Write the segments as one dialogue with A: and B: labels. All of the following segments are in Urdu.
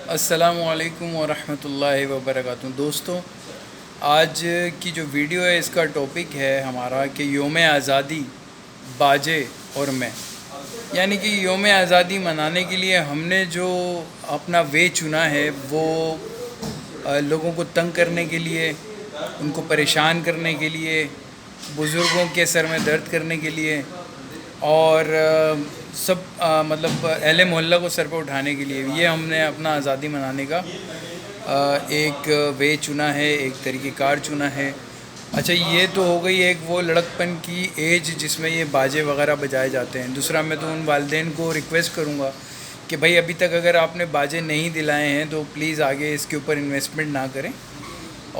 A: السلام علیکم ورحمۃ اللہ وبرکاتہ دوستوں، آج کی جو ویڈیو ہے اس کا ٹاپک ہے ہمارا کہ یوم آزادی باجے اور میں، یعنی کہ یوم آزادی منانے کے لیے ہم نے جو اپنا وے چنا ہے وہ لوگوں کو تنگ کرنے کے لیے، ان کو پریشان کرنے کے لیے، بزرگوں کے سر میں درد کرنے کے لیے اور سب مطلب اہل محلہ کو سر پہ اٹھانے کے لیے یہ ہم نے اپنا آزادی منانے کا ایک وے چنا ہے، ایک طریقہ کار چنا ہے۔ اچھا، یہ تو ہو گئی ایک وہ لڑکپن کی ایج جس میں یہ باجے وغیرہ بجائے جاتے ہیں۔ دوسرا، میں تو ان والدین کو ریکویسٹ کروں گا کہ بھائی ابھی تک اگر آپ نے باجے نہیں دلائے ہیں تو پلیز آگے اس کے اوپر انویسٹمنٹ نہ کریں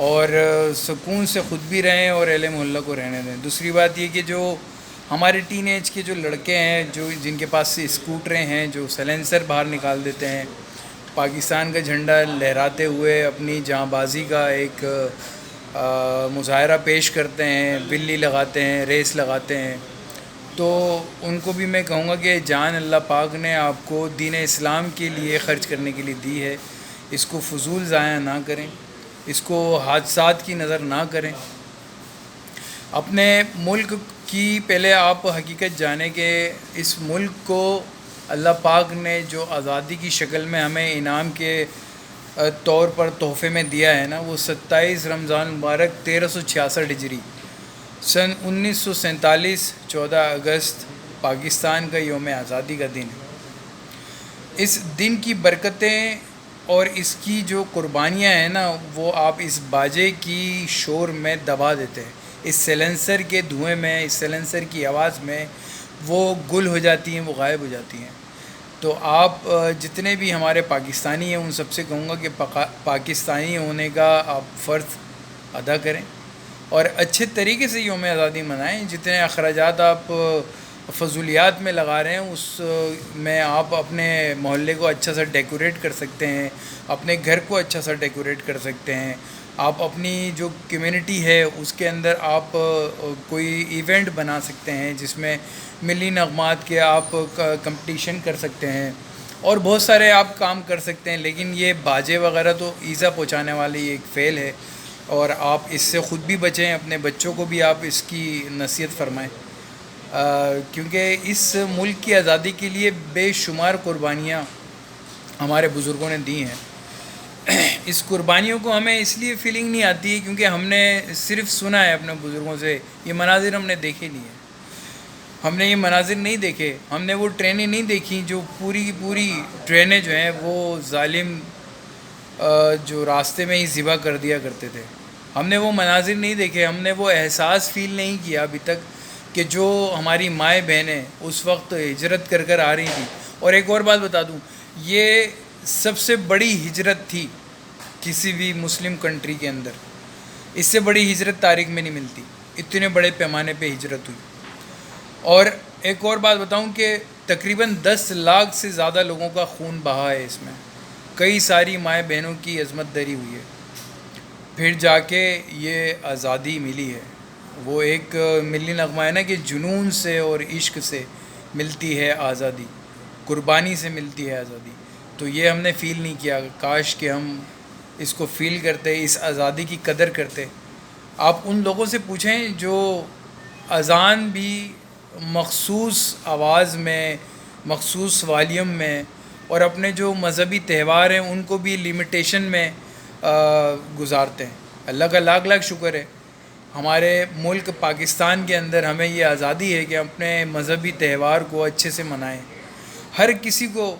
A: اور سکون سے خود بھی رہیں اور اہل محلہ کو رہنے دیں۔ دوسری بات یہ کہ جو ہمارے ٹین ایج کے جو لڑکے ہیں، جو جن کے پاس اسکوٹریں ہیں، جو سیلنسر باہر نکال دیتے ہیں، پاکستان کا جھنڈا لہراتے ہوئے اپنی جاں بازی کا ایک مظاہرہ پیش کرتے ہیں، بلی لگاتے ہیں، ریس لگاتے ہیں، تو ان کو بھی میں کہوں گا کہ جان اللہ پاک نے آپ کو دین اسلام کے لیے خرچ کرنے کے لیے دی ہے، اس کو فضول ضائع نہ کریں، اس کو حادثات کی نظر نہ کریں۔ اپنے ملک کی پہلے آپ حقیقت جانیں کہ اس ملک کو اللہ پاک نے جو آزادی کی شکل میں ہمیں انعام کے طور پر تحفے میں دیا ہے نا، وہ 27 رمضان مبارک 1366 ہجری سن 1947 14 اگست پاکستان کا یوم آزادی کا دن ہے۔ اس دن کی برکتیں اور اس کی جو قربانیاں ہیں نا، وہ آپ اس باجے کی شور میں دبا دیتے ہیں، اس سیلنسر کے دھوئیں میں، اس سیلنسر کی آواز میں وہ گل ہو جاتی ہیں، وہ غائب ہو جاتی ہیں۔ تو آپ جتنے بھی ہمارے پاکستانی ہیں ان سب سے کہوں گا کہ پاکستانی ہونے کا آپ فرض ادا کریں اور اچھے طریقے سے یوم آزادی منائیں۔ جتنے اخراجات آپ فضولیات میں لگا رہے ہیں، اس میں آپ اپنے محلے کو اچھا سا ڈیکوریٹ کر سکتے ہیں، اپنے گھر کو اچھا سا ڈیکوریٹ کر سکتے ہیں، آپ اپنی جو کمیونٹی ہے اس کے اندر آپ کوئی ایونٹ بنا سکتے ہیں جس میں ملی نغمات کے آپ کمپٹیشن کر سکتے ہیں اور بہت سارے آپ کام کر سکتے ہیں۔ لیکن یہ باجے وغیرہ تو ایزا پہنچانے والی ایک فعل ہے اور آپ اس سے خود بھی بچیں، اپنے بچوں کو بھی آپ اس کی نصیحت فرمائیں، کیونکہ اس ملک کی آزادی کے لیے بے شمار قربانیاں ہمارے بزرگوں نے دی ہیں۔ اس قربانیوں کو ہمیں اس لیے فیلنگ نہیں آتی ہے کیونکہ ہم نے صرف سنا ہے اپنے بزرگوں سے، یہ مناظر ہم نے دیکھے نہیں ہیں، ہم نے یہ مناظر نہیں دیکھے، ہم نے وہ ٹرینیں نہیں دیکھیں جو پوری کی پوری ٹرینیں جو ہیں وہ ظالم جو راستے میں ہی ذبح کر دیا کرتے تھے۔ ہم نے وہ مناظر نہیں دیکھے، ہم نے وہ احساس فیل نہیں کیا ابھی تک کہ جو ہماری مائیں بہنیں اس وقت ہجرت کر کر آ رہی تھیں۔ اور ایک اور بات بتا دوں، یہ سب سے بڑی ہجرت تھی کسی بھی مسلم کنٹری کے اندر، اس سے بڑی ہجرت تاریخ میں نہیں ملتی، اتنے بڑے پیمانے پہ ہجرت ہوئی۔ اور ایک اور بات بتاؤں کہ تقریباً 10 لاکھ سے زیادہ لوگوں کا خون بہا ہے، اس میں کئی ساری مائیں بہنوں کی عظمت دری ہوئی ہے، پھر جا کے یہ آزادی ملی ہے۔ وہ ایک ملی نغمہ ہے نا کہ جنون سے اور عشق سے ملتی ہے آزادی، قربانی سے ملتی ہے آزادی، تو یہ ہم نے فیل نہیں کیا۔ کاش کہ ہم اس کو فیل کرتے، اس آزادی کی قدر کرتے۔ آپ ان لوگوں سے پوچھیں جو اذان بھی مخصوص آواز میں، مخصوص والیوم میں، اور اپنے جو مذہبی تہوار ہیں ان کو بھی لیمیٹیشن میں گزارتے ہیں۔ اللہ کا لاکھ لاکھ شکر ہے، ہمارے ملک پاکستان کے اندر ہمیں یہ آزادی ہے کہ اپنے مذہبی تہوار کو اچھے سے منائیں۔ ہر کسی کو،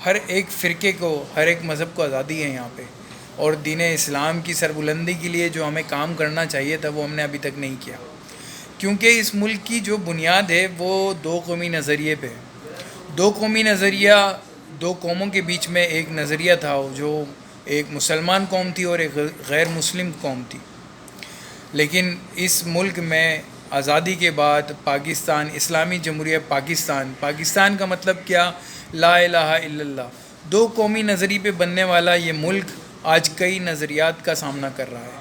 A: ہر ایک فرقے کو، ہر ایک مذہب کو آزادی ہے یہاں پہ، اور دین اسلام کی سربلندی کے لیے جو ہمیں کام کرنا چاہیے تھا وہ ہم نے ابھی تک نہیں کیا، کیونکہ اس ملک کی جو بنیاد ہے وہ دو قومی نظریے پہ ہے۔ دو قومی نظریہ، دو قوموں کے بیچ میں ایک نظریہ تھا جو ایک مسلمان قوم تھی اور ایک غیر مسلم قوم تھی۔ لیکن اس ملک میں آزادی کے بعد پاکستان، اسلامی جمہوریہ پاکستان، پاکستان کا مطلب کیا؟ لا الہ الا اللہ، دو قومی نظریے پہ بننے والا یہ ملک آج کئی نظریات کا سامنا کر رہا ہے۔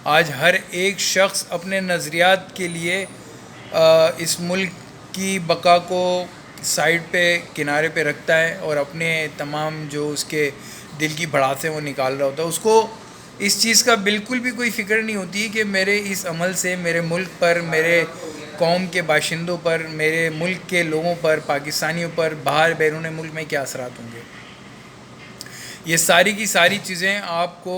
A: آج ہر ایک شخص اپنے نظریات کے لیے اس ملک کی بقا کو سائڈ پہ، کنارے پہ رکھتا ہے اور اپنے تمام جو اس کے دل کی بھڑاس سے وہ نکال رہا ہوتا ہے. اس کو اس چیز کا بالکل بھی کوئی فکر نہیں ہوتی کہ میرے اس عمل سے میرے ملک پر، میرے قوم کے باشندوں پر، میرے ملک کے لوگوں پر، پاکستانیوں پر باہر بیرون ملک میں کیا اثرات ہوں گے. یہ ساری کی ساری چیزیں آپ کو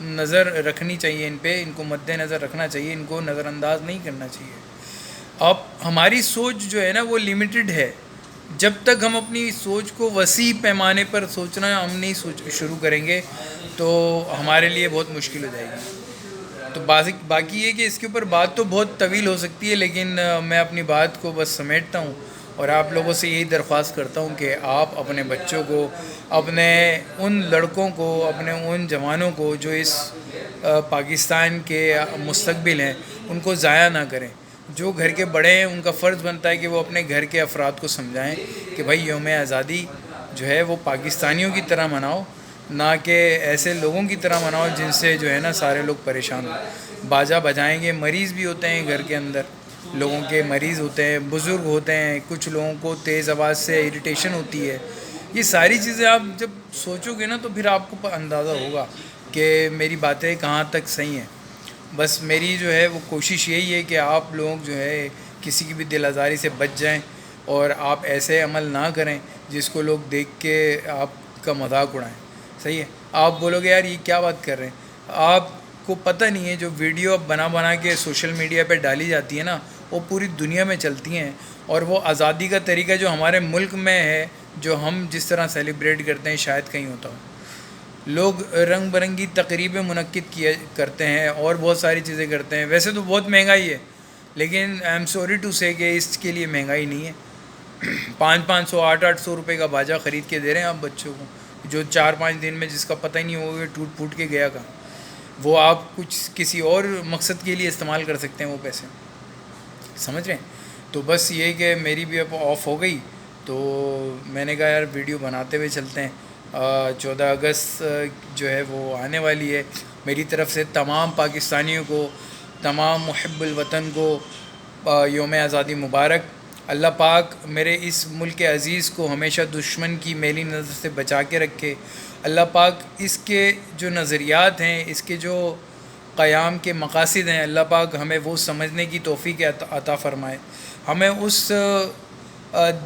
A: نظر رکھنی چاہیے، ان کو مد نظر رکھنا چاہیے، ان کو نظر انداز نہیں کرنا چاہیے. اب ہماری سوچ جو ہے نا وہ لمیٹڈ ہے. جب تک ہم اپنی سوچ کو وسیع پیمانے پر سوچنا ہم نہیں شروع کریں گے تو ہمارے لیے بہت مشکل ہو جائے گی. تو باقی یہ کہ اس کے اوپر بات تو بہت طویل ہو سکتی ہے، لیکن میں اپنی بات کو بس سمیٹتا ہوں اور آپ لوگوں سے یہی درخواست کرتا ہوں کہ آپ اپنے بچوں کو، اپنے ان لڑکوں کو، اپنے ان جوانوں کو جو اس پاکستان کے مستقبل ہیں ان کو ضائع نہ کریں. جو گھر کے بڑے ہیں ان کا فرض بنتا ہے کہ وہ اپنے گھر کے افراد کو سمجھائیں کہ بھائی یوم آزادی جو ہے وہ پاکستانیوں کی طرح مناؤ، نہ کہ ایسے لوگوں کی طرح مناؤ جن سے جو ہے نا سارے لوگ پریشان ہوں. باجا بجائیں گے، مریض بھی ہوتے ہیں گھر کے اندر، لوگوں کے مریض ہوتے ہیں، بزرگ ہوتے ہیں، کچھ لوگوں کو تیز آواز سے اریٹیشن ہوتی ہے. یہ ساری چیزیں آپ جب سوچو گے نا تو پھر آپ کو اندازہ ہوگا کہ میری باتیں کہاں تک صحیح ہیں. بس میری جو ہے وہ کوشش یہی ہے کہ آپ لوگ جو ہے کسی کی بھی دل آزاری سے بچ جائیں اور آپ ایسے عمل نہ کریں جس کو لوگ دیکھ کے آپ کا مذاق اڑائیں. صحیح ہے؟ آپ بولو گے یار یہ کیا بات کر رہے ہیں. آپ کو پتہ نہیں ہے جو ویڈیو اب بنا کے سوشل میڈیا پہ ڈالی جاتی ہے نا وہ پوری دنیا میں چلتی ہیں، اور وہ آزادی کا طریقہ جو ہمارے ملک میں ہے، جو ہم جس طرح سیلیبریٹ کرتے ہیں شاید کہیں ہوتا ہو. لوگ رنگ برنگی تقریبیں منعقد کرتے ہیں اور بہت ساری چیزیں کرتے ہیں. ویسے تو بہت مہنگائی ہے، لیکن آئی ایم سوری ٹو سے کہ اس کے لیے مہنگائی نہیں ہے. 500 800 روپے کا باجا خرید کے دے رہے ہیں آپ بچوں کو، جو 4-5 دن میں جس کا پتہ ہی نہیں ہوگا ٹوٹ پھوٹ کے گیا کا. وہ آپ کچھ کسی اور مقصد کے لیے استعمال کر سکتے ہیں وہ پیسے. سمجھ رہے ہیں؟ تو بس یہ کہ میری بھی اب آف ہو گئی تو میں نے کہا یار ویڈیو بناتے ہوئے چلتے ہیں. 14 اگست جو ہے وہ آنے والی ہے. میری طرف سے تمام پاکستانیوں کو، تمام محب الوطن کو یوم آزادی مبارک. اللہ پاک میرے اس ملک عزیز کو ہمیشہ دشمن کی میلی نظر سے بچا کے رکھے. اللہ پاک اس کے جو نظریات ہیں، اس کے جو قیام کے مقاصد ہیں، اللہ پاک ہمیں وہ سمجھنے کی توفیق عطا فرمائے. ہمیں اس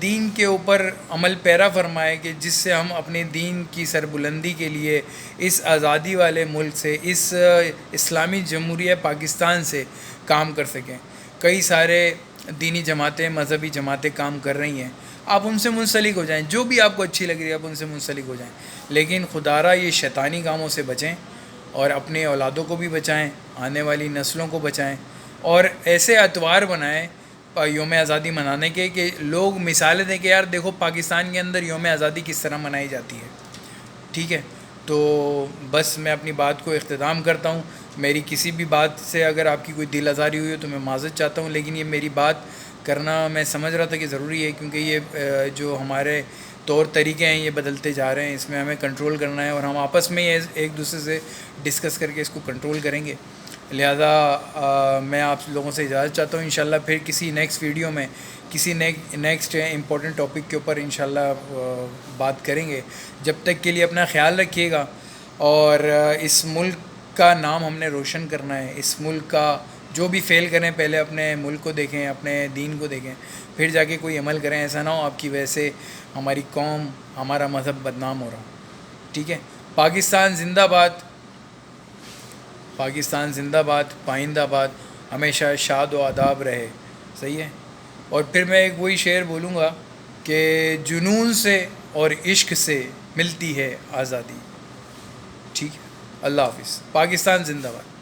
A: دین کے اوپر عمل پیرا فرمائے کہ جس سے ہم اپنے دین کی سربلندی کے لیے اس آزادی والے ملک سے، اس اسلامی جمہوریہ پاکستان سے کام کر سکیں. کئی سارے دینی جماعتیں، مذہبی جماعتیں کام کر رہی ہیں، آپ ان سے منسلک ہو جائیں. جو بھی آپ کو اچھی لگ رہی ہے آپ ان سے منسلک ہو جائیں، لیکن خدا را یہ شیطانی کاموں سے بچیں اور اپنے اولادوں کو بھی بچائیں، آنے والی نسلوں کو بچائیں، اور ایسے اتوار بنائیں یوم آزادی منانے کے کہ لوگ مثالیں دیں کہ یار دیکھو پاکستان کے اندر یوم آزادی کس طرح منائی جاتی ہے. ٹھیک ہے؟ تو بس میں اپنی بات کو اختتام کرتا ہوں. میری کسی بھی بات سے اگر آپ کی کوئی دل آزاری ہوئی ہو تو میں معذرت چاہتا ہوں، لیکن یہ میری بات کرنا میں سمجھ رہا تھا کہ ضروری ہے، کیونکہ یہ جو ہمارے طور طریقے ہیں یہ بدلتے جا رہے ہیں. اس میں ہمیں کنٹرول کرنا ہے اور ہم آپس میں ایک دوسرے سے ڈسکس کر کے اس کو کنٹرول کریں گے. لہذا میں آپ لوگوں سے اجازت چاہتا ہوں. انشاءاللہ پھر کسی نیکسٹ ویڈیو میں کسی نیکسٹ امپورٹنٹ ٹاپک کے اوپر انشاءاللہ بات کریں گے. جب تک کے لیے اپنا خیال رکھیے گا، اور اس ملک کا نام ہم نے روشن کرنا ہے. اس ملک کا جو بھی فیل کریں پہلے اپنے ملک کو دیکھیں، اپنے دین کو دیکھیں، پھر جا کے کوئی عمل کریں. ایسا نہ ہو آپ کی وجہ سے ہماری قوم، ہمارا مذہب بدنام ہو رہا ہو. ٹھیک ہے؟ پاکستان زندہ باد، پاکستان زندہ باد، پائندہ آباد، ہمیشہ شاد و آداب رہے. صحیح ہے؟ اور پھر میں ایک وہی شعر بولوں گا کہ جنون سے اور عشق سے ملتی ہے آزادی. ٹھیک ہے؟ اللہ حافظ. پاکستان زندہ باد.